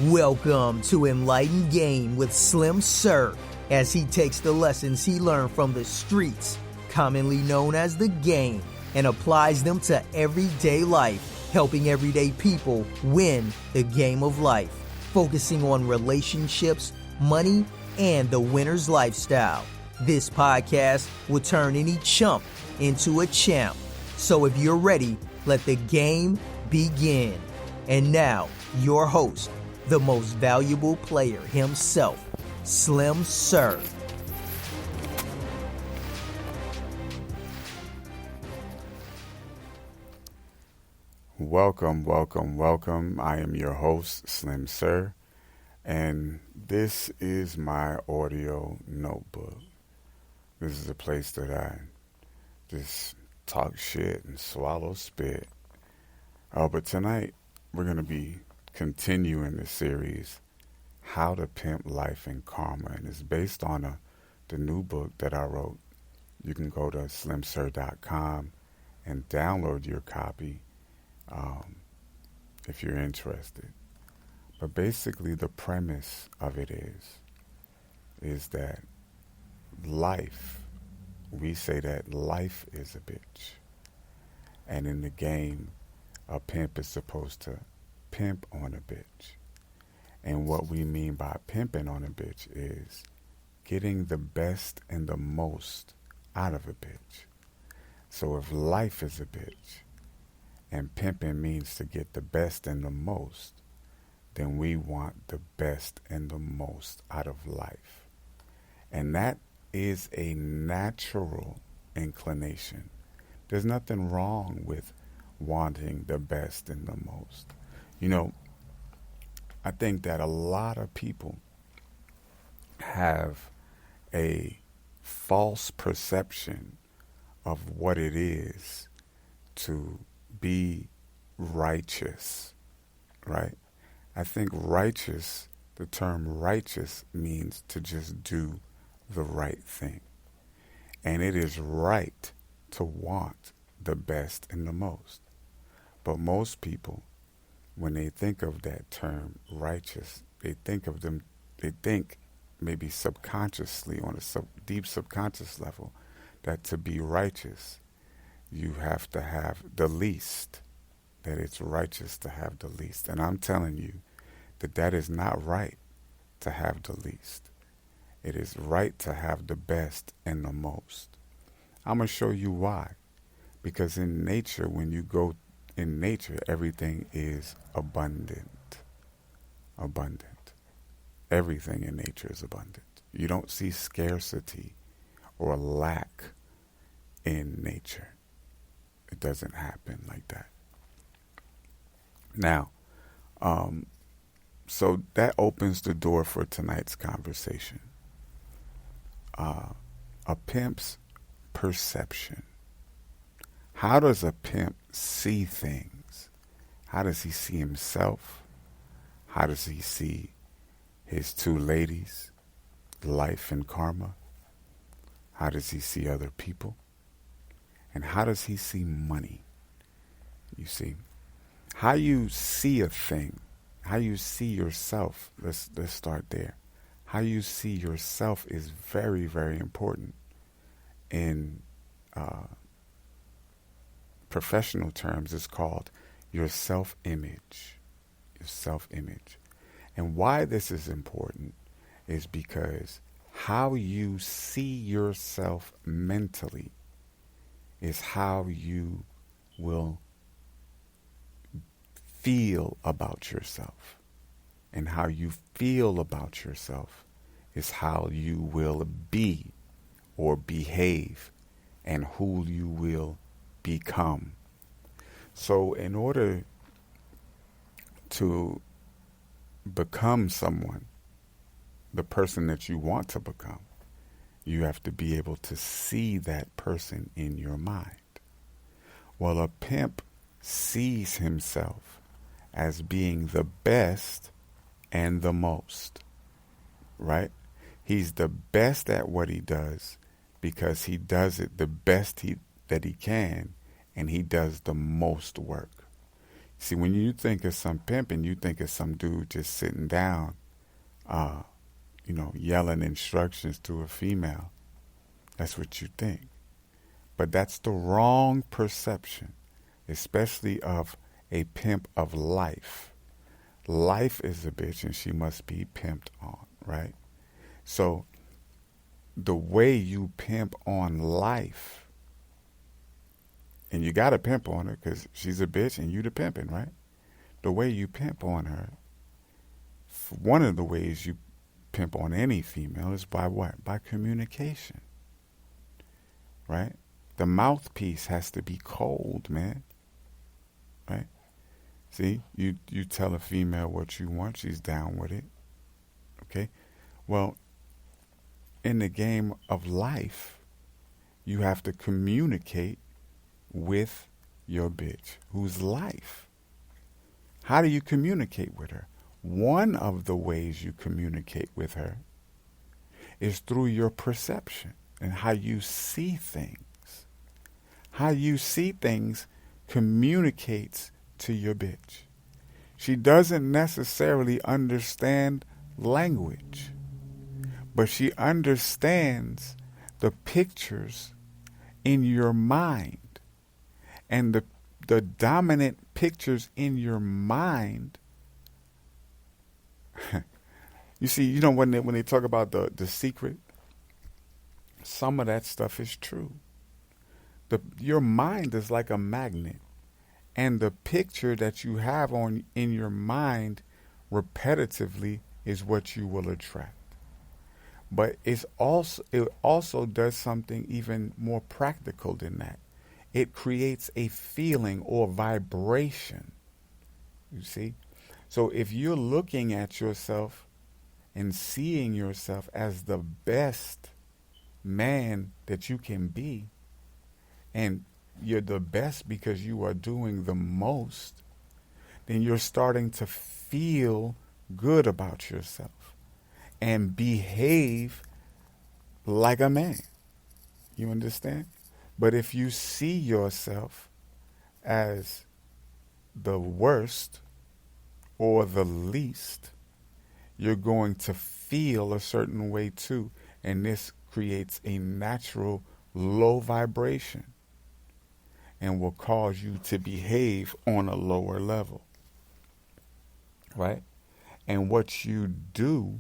Welcome to Enlightened Game with Slim Sir, as he takes the lessons he learned from the streets, commonly known as the game, and applies them to everyday life, helping everyday people win the game of life, focusing on relationships, money, and the winner's lifestyle. This podcast will turn any chump into a champ. So if you're ready, let the game begin. And now, your host, the most valuable player himself, Slim Sir. Welcome. I am your host, Slim Sir, and this is my audio notebook. This is a place that I just talk shit and swallow spit. But tonight, we're going to be continuing the series, How to Pimp Life and Karma, and it's based on the new book that I wrote. You can go to slimsir.com and download your copy if you're interested. But basically the premise of it is that life, we say that life is a bitch. And in the game, a pimp is supposed to pimp on a bitch. And what we mean by pimping on a bitch is getting the best and the most out of a bitch. So if life is a bitch and pimping means to get the best and the most, then we want the best and the most out of life. And that is a natural inclination. There's nothing wrong with wanting the best and the most. You know, I think that a lot of people have a false perception of what it is to be righteous, right? I think righteous, the term righteous means to just do the right thing. And it is right to want the best and the most. But most people, when they think of that term righteous, they think maybe subconsciously on a deep subconscious level that to be righteous, you have to have the least, that it's righteous to have the least. And I'm telling you that is not right to have the least. It is right to have the best and the most. I'm going to show you why. Because in nature, when you go in nature, everything is abundant. Abundant. Everything in nature is abundant. You don't see scarcity or lack in nature. It doesn't happen like that. Now, so that opens the door for tonight's conversation. A pimp's perception. How does a pimp see things? How does he see himself? How does he see his two ladies, life and karma? How does he see other people? And how does he see money? You see, how you see a thing, how you see yourself, let's start there. How you see yourself is very, very important. In professional terms, it's called your self-image. Your self-image. And why this is important is because how you see yourself mentally is how you will feel about yourself. And how you feel about yourself is how you will be or behave and who you will become. So in order to become someone, the person that you want to become, you have to be able to see that person in your mind. Well, a pimp sees himself as being the best and the most, right? He's the best at what he does because he does it the best that he can, and he does the most work. See, when you think of some pimping, you think of some dude just sitting down, yelling instructions to a female. That's what you think. But that's the wrong perception, especially of a pimp of life. Life is a bitch and she must be pimped on, right? So the way you pimp on life, and you got to pimp on her because she's a bitch and you the pimping, right? The way you pimp on her, one of the ways you pimp on any female is by what? By communication, right? The mouthpiece has to be cold, man, right? See, you tell a female what you want, she's down with it, okay? Well, in the game of life, you have to communicate with your bitch, whose life. How do you communicate with her? One of the ways you communicate with her is through your perception and how you see things. How you see things communicates to your bitch. She doesn't necessarily understand language, but she understands the pictures in your mind. And the dominant pictures in your mind, you see, when they talk about the secret, some of that stuff is true. Your mind is like a magnet, and the picture that you have in your mind repetitively is what you will attract. But it also does something even more practical than that. It creates a feeling or vibration. You see? So if you're looking at yourself and seeing yourself as the best man that you can be, and you're the best because you are doing the most, then you're starting to feel good about yourself and behave like a man. You understand? But if you see yourself as the worst or the least, you're going to feel a certain way too. And this creates a natural low vibration and will cause you to behave on a lower level. Right? And what you do,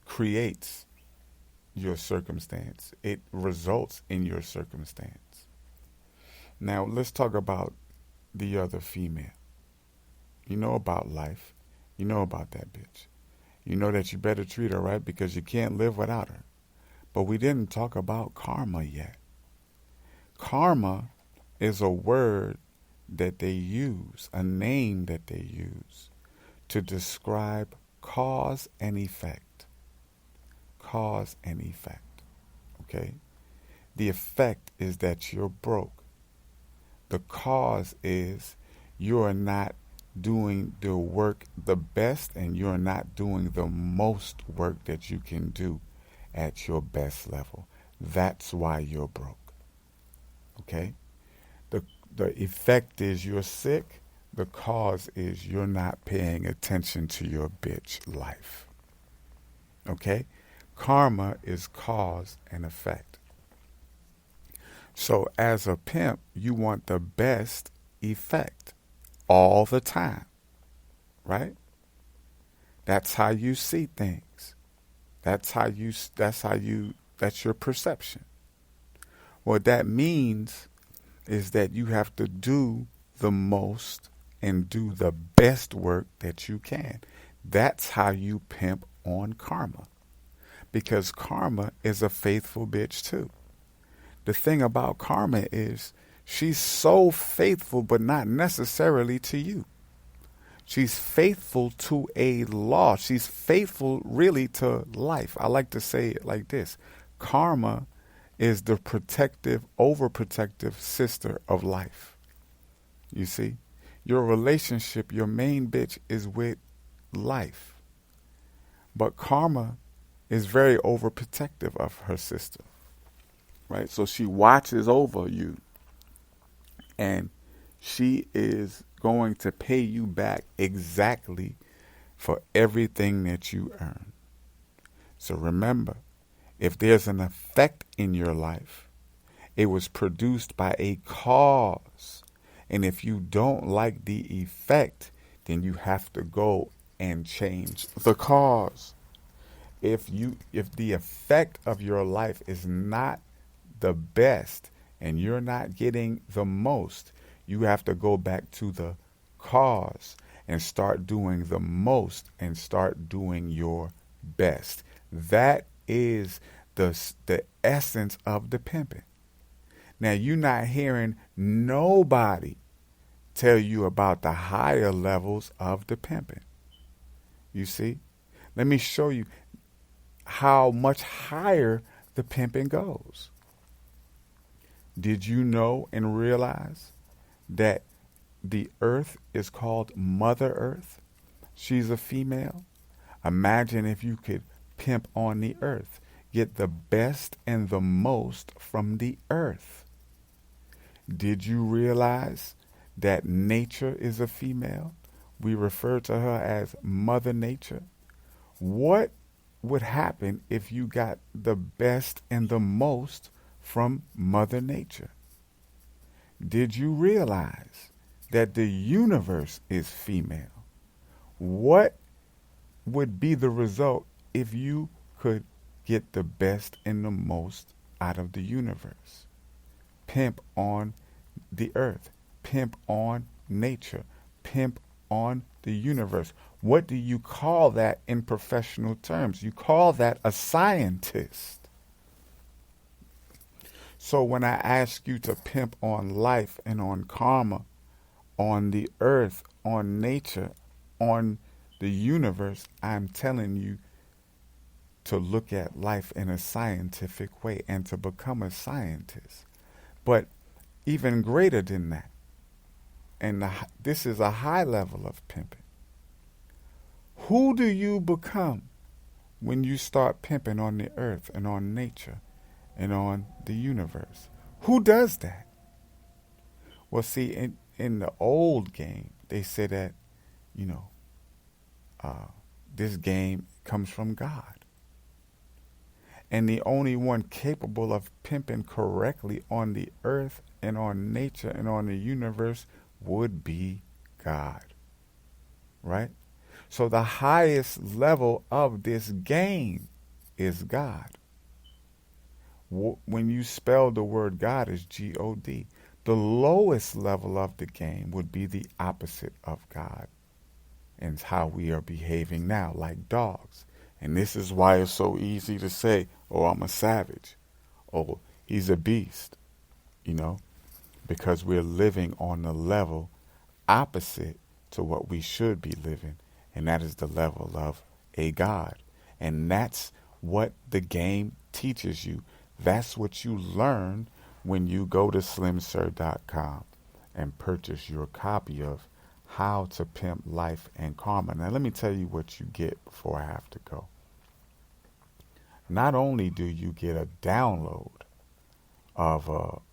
creates your circumstance. It results in your circumstance. Now, let's talk about the other female. You know about life. You know about that bitch. You know that you better treat her right because you can't live without her. But we didn't talk about karma yet. Karma is a word that they use, a name that they use to describe cause and effect. Cause and effect. Okay? The effect is that you're broke. The cause is you're not doing the work the best and you're not doing the most work that you can do at your best level. That's why you're broke. Okay? The effect is you're sick. The cause is you're not paying attention to your bitch life. Okay? Karma is cause and effect. So as a pimp, you want the best effect all the time, right? That's how you see things. That's your perception. What that means is that you have to do the most and do the best work that you can. That's how you pimp on karma. Because karma is a faithful bitch too. The thing about karma is she's so faithful, but not necessarily to you. She's faithful to a law. She's faithful really to life. I like to say it like this. Karma is the protective, overprotective sister of life. You see? Your relationship, your main bitch is with life. But karma is very overprotective of her sister. right? So she watches over you, and she is going to pay you back exactly for everything that you earn. So remember, if there's an effect in your life, it was produced by a cause. And if you don't like the effect, then you have to go and change the cause. If the effect of your life is not the best and you're not getting the most, you have to go back to the cause and start doing the most and start doing your best. That is the essence of the pimping. Now, you're not hearing nobody tell you about the higher levels of the pimping. You see? Let me show you how much higher the pimping goes. Did you know and realize that the earth is called Mother Earth? She's a female. Imagine if you could pimp on the earth, get the best and the most from the earth. Did you realize that nature is a female? We refer to her as Mother Nature. What would happen if you got the best and the most from Mother Nature? Did you realize that the universe is female? What would be the result if you could get the best and the most out of the universe? Pimp on the earth, pimp on nature, pimp on the universe. What do you call that in professional terms? You call that a scientist. So when I ask you to pimp on life and on karma, on the earth, on nature, on the universe, I'm telling you to look at life in a scientific way and to become a scientist. But even greater than that, and this is a high level of pimping. Who do you become when you start pimping on the earth and on nature and on the universe? Who does that? Well, see, in the old game, they say that, this game comes from God. And the only one capable of pimping correctly on the earth and on nature and on the universe would be God. Right? So the highest level of this game is God. When you spell the word God as G-O-D, the lowest level of the game would be the opposite of God. And it's how we are behaving now, like dogs. And this is why it's so easy to say, oh, I'm a savage. Oh, he's a beast. Because we're living on the level opposite to what we should be living. And that is the level of a God. And that's what the game teaches you. That's what you learn when you go to slimsir.com and purchase your copy of How to Pimp Life and Karma. Now, let me tell you what you get before I have to go. Not only do you get a download of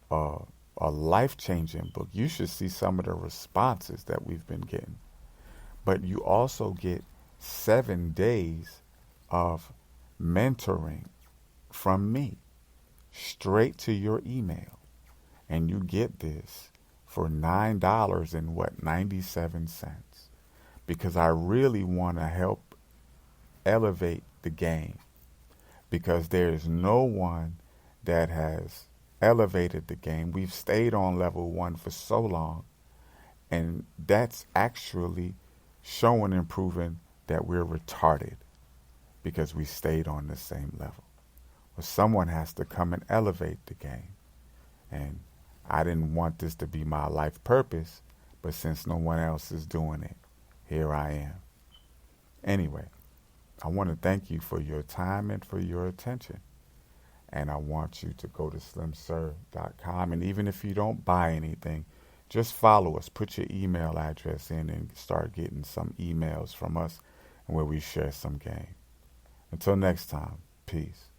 a life-changing book, you should see some of the responses that we've been getting, but you also get 7 days of mentoring from me straight to your email. And you get this for $9.97, because I really want to help elevate the game, because there is no one that has elevated the game. We've stayed on level 1 for so long, and that's actually showing and proving that we're retarded because we stayed on the same level. Well, someone has to come and elevate the game. And I didn't want this to be my life purpose, but since no one else is doing it, here I am. Anyway, I want to thank you for your time and for your attention. And I want you to go to slimsir.com. And even if you don't buy anything, just follow us. Put your email address in and start getting some emails from us where we share some game. Until next time, peace.